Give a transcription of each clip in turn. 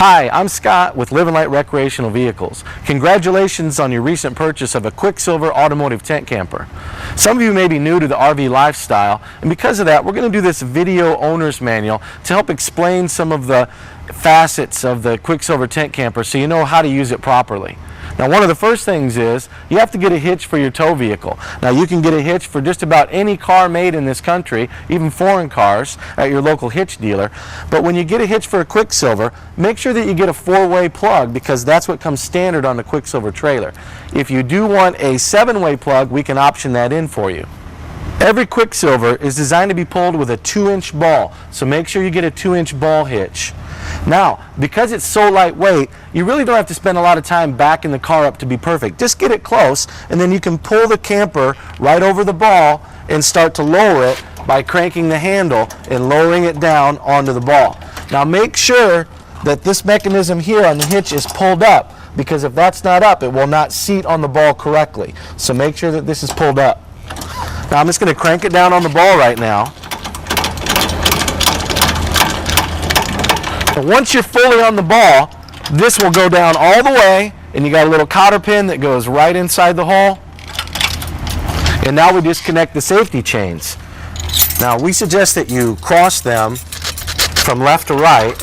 Hi, I'm Scott with LivinLite Recreational Vehicles. Congratulations on your recent purchase of a Quicksilver automotive tent camper. Some of you may be new to the RV lifestyle, and because of that, we're going to do this video owner's manual to help explain some of the facets of the Quicksilver tent camper so you know how to use it properly. Now, one of the first things is you have to get a hitch for your tow vehicle. Now, you can get a hitch for just about any car made in this country, even foreign cars, at your local hitch dealer. But when you get a hitch for a Quicksilver, make sure that you get a 4-way plug, because that's what comes standard on the Quicksilver trailer. If you do want a 7-way plug, we can option that in for you. Every Quicksilver is designed to be pulled with a 2-inch ball, so make sure you get a 2-inch ball hitch. Now, because it's so lightweight, you really don't have to spend a lot of time backing the car up to be perfect. Just get it close, and then you can pull the camper right over the ball and start to lower it by cranking the handle and lowering it down onto the ball. Now, make sure that this mechanism here on the hitch is pulled up, because if that's not up, it will not seat on the ball correctly. So make sure that this is pulled up. Now, I'm just going to crank it down on the ball right now. Once you're fully on the ball, this will go down all the way, and you got a little cotter pin that goes right inside the hole. And now we disconnect the safety chains. Now, we suggest that you cross them from left to right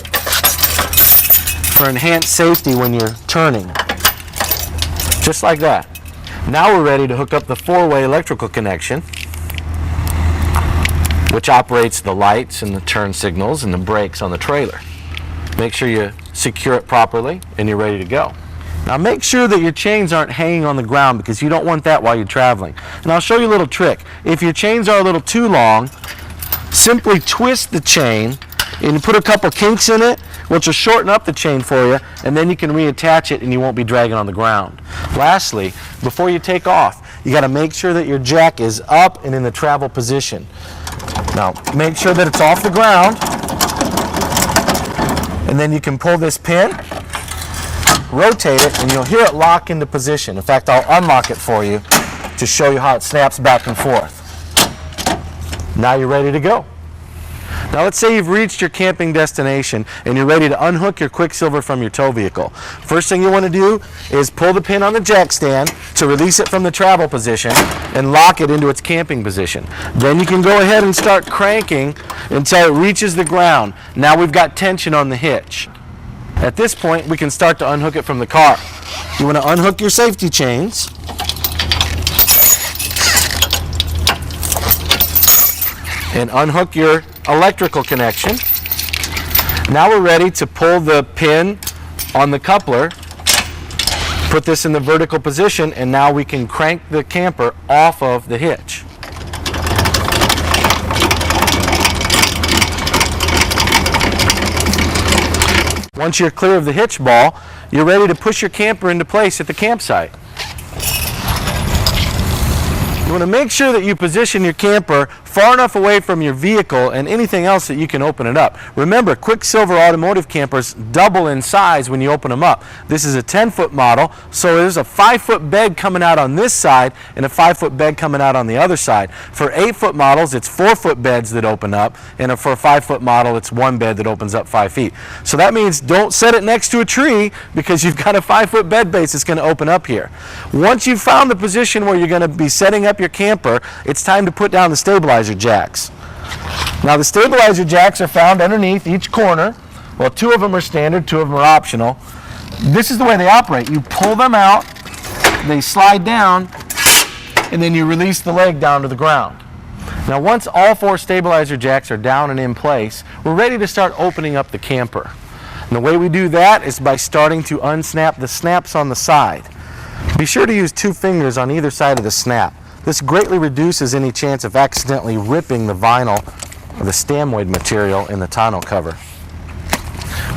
for enhanced safety when you're turning. Just like that. Now we're ready to hook up the 4-way electrical connection, which operates the lights and the turn signals and the brakes on the trailer. Make sure you secure it properly and you're ready to go. Now, make sure that your chains aren't hanging on the ground, because you don't want that while you're traveling. And I'll show you a little trick. If your chains are a little too long, simply twist the chain and you put a couple kinks in it, which will shorten up the chain for you, and then you can reattach it and you won't be dragging on the ground. Lastly, before you take off, you got to make sure that your jack is up and in the travel position. Now, make sure that it's off the ground, and then you can pull this pin, rotate it, and you'll hear it lock into position. In fact, I'll unlock it for you to show you how it snaps back and forth. Now you're ready to go. Now, let's say you've reached your camping destination and you're ready to unhook your Quicksilver from your tow vehicle. First thing you want to do is pull the pin on the jack stand to release it from the travel position and lock it into its camping position. Then you can go ahead and start cranking until it reaches the ground. Now we've got tension on the hitch. At this point, we can start to unhook it from the car. You want to unhook your safety chains. And unhook your electrical connection. Now we're ready to pull the pin on the coupler, put this in the vertical position, and now we can crank the camper off of the hitch. Once you're clear of the hitch ball, you're ready to push your camper into place at the campsite. You want to make sure that you position your camper far enough away from your vehicle and anything else that you can open it up. Remember, Quicksilver automotive campers double in size when you open them up. This is a 10-foot model, so there's a 5-foot bed coming out on this side and a 5-foot bed coming out on the other side. For 8-foot models, it's 4-foot beds that open up, and for a 5-foot model, it's 1 bed that opens up 5 feet. So that means don't set it next to a tree, because you've got a 5-foot bed base that's going to open up here. Once you've found the position where you're going to be setting up your camper, it's time to put down the stabilizer jacks. Now, the stabilizer jacks are found underneath each corner. Well, 2 of them are standard, 2 of them are optional. This is the way they operate. You pull them out, they slide down, and then you release the leg down to the ground. Now, once all 4 stabilizer jacks are down and in place, we're ready to start opening up the camper. And the way we do that is by starting to unsnap the snaps on the side. Be sure to use 2 fingers on either side of the snap. This greatly reduces any chance of accidentally ripping the vinyl or the stamwood material in the tonneau cover.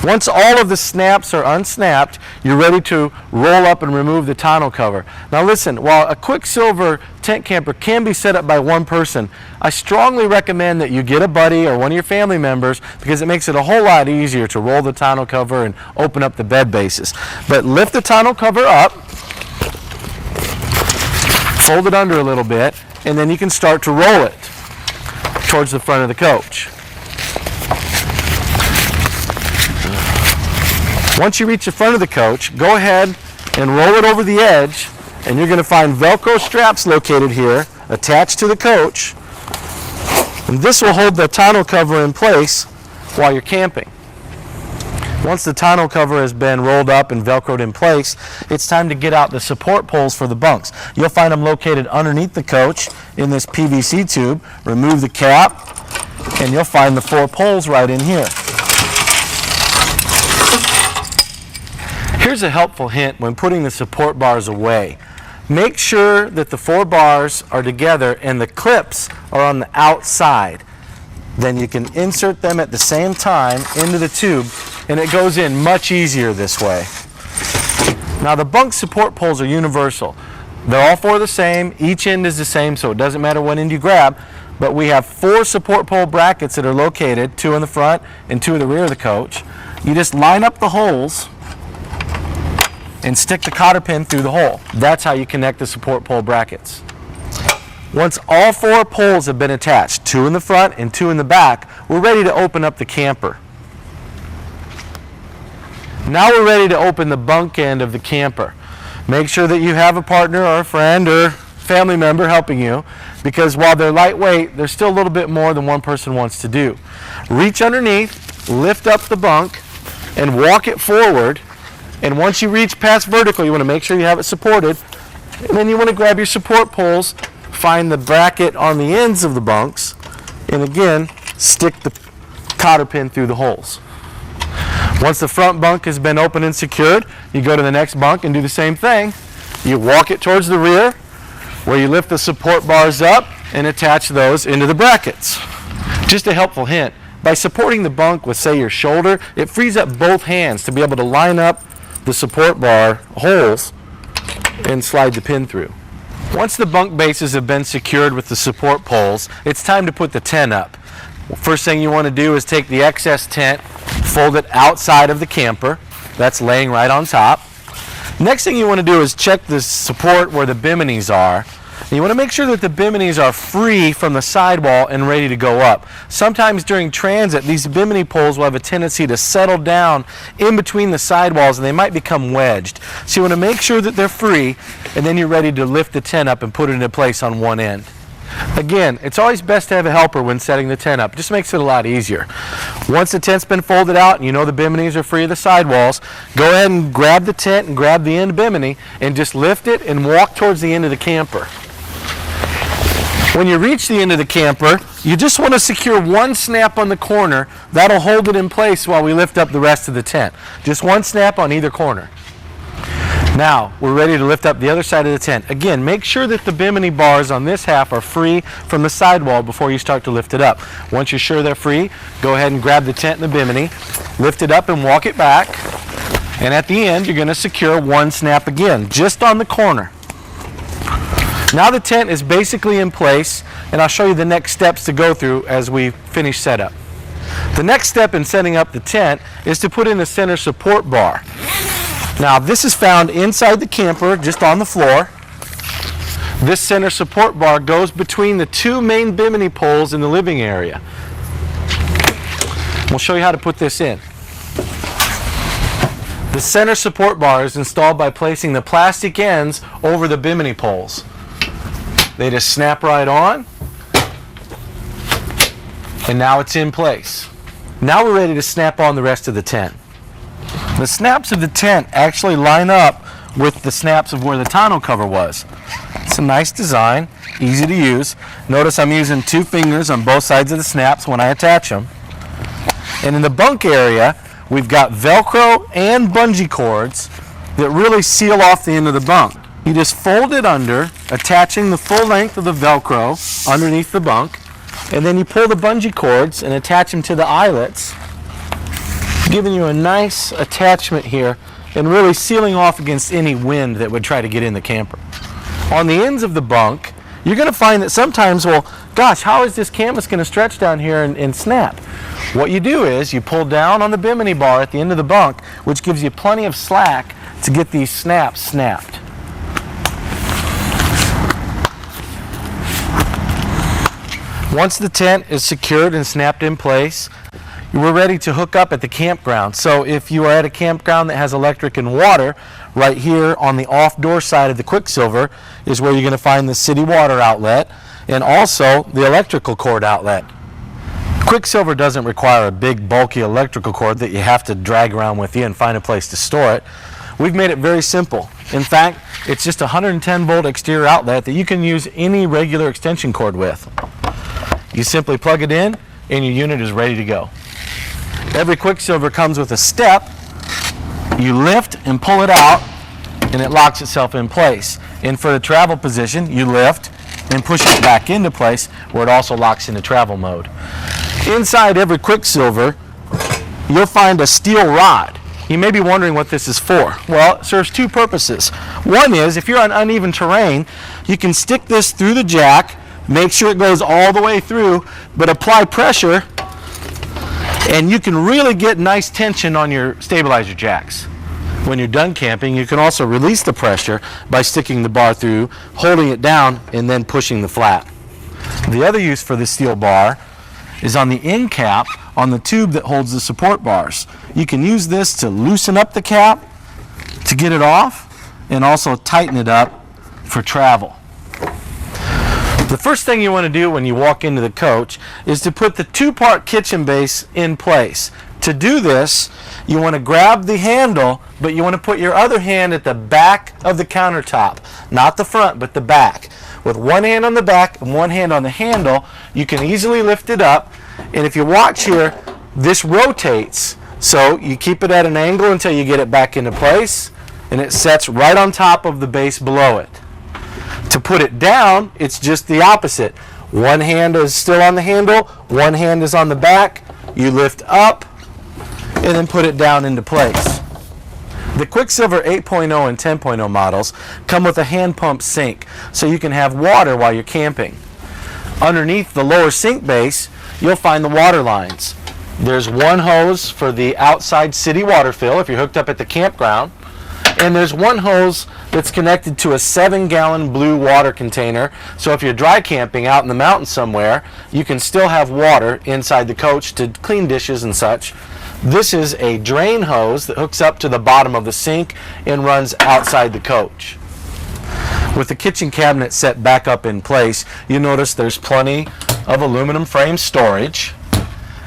Once all of the snaps are unsnapped, you're ready to roll up and remove the tonneau cover. Now listen, while a Quicksilver tent camper can be set up by one person, I strongly recommend that you get a buddy or one of your family members, because it makes it a whole lot easier to roll the tonneau cover and open up the bed bases. But lift the tonneau cover up, fold it under a little bit, and then you can start to roll it towards the front of the coach. Once you reach the front of the coach, go ahead and roll it over the edge, and you're going to find Velcro straps located here attached to the coach, and this will hold the tonneau cover in place while you're camping. Once the tonneau cover has been rolled up and Velcroed in place, it's time to get out the support poles for the bunks. You'll find them located underneath the coach in this PVC tube. Remove the cap, and you'll find the 4 poles right in here. Here's a helpful hint when putting the support bars away. Make sure that the 4 bars are together and the clips are on the outside. Then you can insert them at the same time into the tube, and it goes in much easier this way. Now the bunk support poles are universal. They're all 4 the same, each end is the same, so it doesn't matter what end you grab, but we have 4 support pole brackets that are located, 2 in the front and 2 in the rear of the coach. You just line up the holes and stick the cotter pin through the hole. That's how you connect the support pole brackets. Once all 4 poles have been attached, 2 in the front and 2 in the back, we're ready to open up the camper. Now we're ready to open the bunk end of the camper. Make sure that you have a partner or a friend or family member helping you, because while they're lightweight, there's still a little bit more than one person wants to do. Reach underneath, lift up the bunk, and walk it forward. And once you reach past vertical, you want to make sure you have it supported. And then you want to grab your support poles, find the bracket on the ends of the bunks, and again, stick the cotter pin through the holes. Once the front bunk has been opened and secured, you go to the next bunk and do the same thing. You walk it towards the rear, where you lift the support bars up and attach those into the brackets. Just a helpful hint, by supporting the bunk with, say, your shoulder, it frees up both hands to be able to line up the support bar holes and slide the pin through. Once the bunk bases have been secured with the support poles, it's time to put the tent up. First thing you want to do is take the excess tent, fold it outside of the camper. That's laying right on top. Next thing you want to do is check the support where the biminis are. You want to make sure that the biminis are free from the sidewall and ready to go up. Sometimes during transit, these bimini poles will have a tendency to settle down in between the sidewalls, and they might become wedged. So you want to make sure that they're free, and then you're ready to lift the tent up and put it into place on one end. Again, it's always best to have a helper when setting the tent up. It just makes it a lot easier. Once the tent's been folded out and you know the biminis are free of the sidewalls, go ahead and grab the tent and grab the end bimini and just lift it and walk towards the end of the camper. When you reach the end of the camper, you just want to secure one snap on the corner. That'll hold it in place while we lift up the rest of the tent. Just one snap on either corner. Now, we're ready to lift up the other side of the tent. Again, make sure that the bimini bars on this half are free from the sidewall before you start to lift it up. Once you're sure they're free, go ahead and grab the tent and the bimini, lift it up and walk it back. And at the end, you're going to secure one snap again, just on the corner. Now the tent is basically in place, and I'll show you the next steps to go through as we finish setup. The next step in setting up the tent is to put in the center support bar. Now this is found inside the camper, just on the floor. This center support bar goes between the 2 main bimini poles in the living area. We'll show you how to put this in. The center support bar is installed by placing the plastic ends over the bimini poles. They just snap right on, and now it's in place. Now we're ready to snap on the rest of the tent. The snaps of the tent actually line up with the snaps of where the tonneau cover was. It's a nice design, easy to use. Notice I'm using 2 fingers on both sides of the snaps when I attach them. And in the bunk area, we've got Velcro and bungee cords that really seal off the end of the bunk. You just fold it under, attaching the full length of the Velcro underneath the bunk, and then you pull the bungee cords and attach them to the eyelets, giving you a nice attachment here and really sealing off against any wind that would try to get in the camper. On the ends of the bunk, you're going to find that sometimes, well, gosh, how is this canvas going to stretch down here and snap? What you do is you pull down on the bimini bar at the end of the bunk, which gives you plenty of slack to get these snaps snapped. Once the tent is secured and snapped in place, we're ready to hook up at the campground. So if you are at a campground that has electric and water, right here on the off door side of the Quicksilver is where you're going to find the city water outlet and also the electrical cord outlet. Quicksilver doesn't require a big bulky electrical cord that you have to drag around with you and find a place to store it. We've made it very simple. In fact, it's just a 110 volt exterior outlet that you can use any regular extension cord with. You simply plug it in and your unit is ready to go. Every Quicksilver comes with a step. You lift and pull it out and it locks itself in place. And for the travel position, you lift and push it back into place where it also locks into travel mode. Inside every Quicksilver, you'll find a steel rod. You may be wondering what this is for. Well, it serves two purposes. One is, if you're on uneven terrain, you can stick this through the jack, make sure it goes all the way through, but apply pressure, and you can really get nice tension on your stabilizer jacks. When you're done camping, you can also release the pressure by sticking the bar through, holding it down, and then pushing the flat. The other use for the steel bar is on the end cap on the tube that holds the support bars. You can use this to loosen up the cap, to get it off, and also tighten it up for travel. The first thing you want to do when you walk into the coach is to put the two-part kitchen base in place. To do this, you want to grab the handle, but you want to put your other hand at the back of the countertop. Not the front, but the back. With one hand on the back and one hand on the handle, you can easily lift it up. And if you watch here, this rotates. So you keep it at an angle until you get it back into place, and it sets right on top of the base below it. To put it down, it's just the opposite. One hand is still on the handle, one hand is on the back. You lift up and then put it down into place. The Quicksilver 8.0 and 10.0 models come with a hand pump sink, so you can have water while you're camping. Underneath the lower sink base, you'll find the water lines. There's one hose for the outside city water fill if you're hooked up at the campground, and there's one hose that's connected to a 7-gallon blue water container, so if you're dry camping out in the mountains somewhere, you can still have water inside the coach to clean dishes and such. This is a drain hose that hooks up to the bottom of the sink and runs outside the coach. With the kitchen cabinet set back up in place, you notice there's plenty of aluminum frame storage,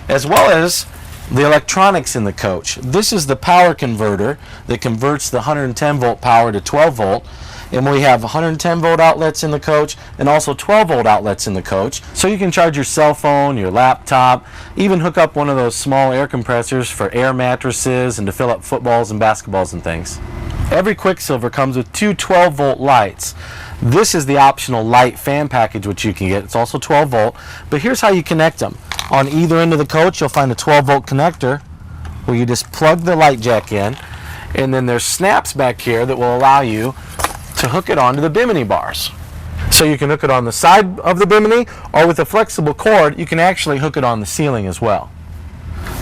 as well as the electronics in the coach. This is the power converter that converts the 110 volt power to 12 volt, and we have 110 volt outlets in the coach and also 12 volt outlets in the coach, so you can charge your cell phone, your laptop, even hook up one of those small air compressors for air mattresses and to fill up footballs and basketballs and things. Every Quicksilver comes with two 12 volt lights. This is the optional light fan package which you can get. It's also 12 volt, but here's how you connect them. On either end of the coach you'll find a 12 volt connector where you just plug the light jack in, and then there's snaps back here that will allow you to hook it onto the bimini bars. So you can hook it on the side of the bimini, or with a flexible cord you can actually hook it on the ceiling as well.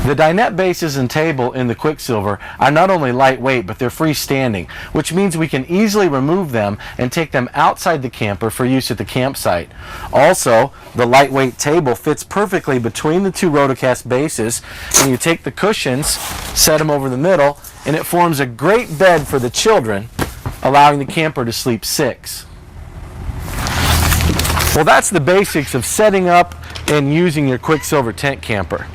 The dinette bases and table in the Quicksilver are not only lightweight, but they're freestanding, which means we can easily remove them and take them outside the camper for use at the campsite. Also, the lightweight table fits perfectly between the two rotocast bases, and you take the cushions, set them over the middle, and it forms a great bed for the children, allowing the camper to sleep 6. Well, that's the basics of setting up and using your Quicksilver tent camper.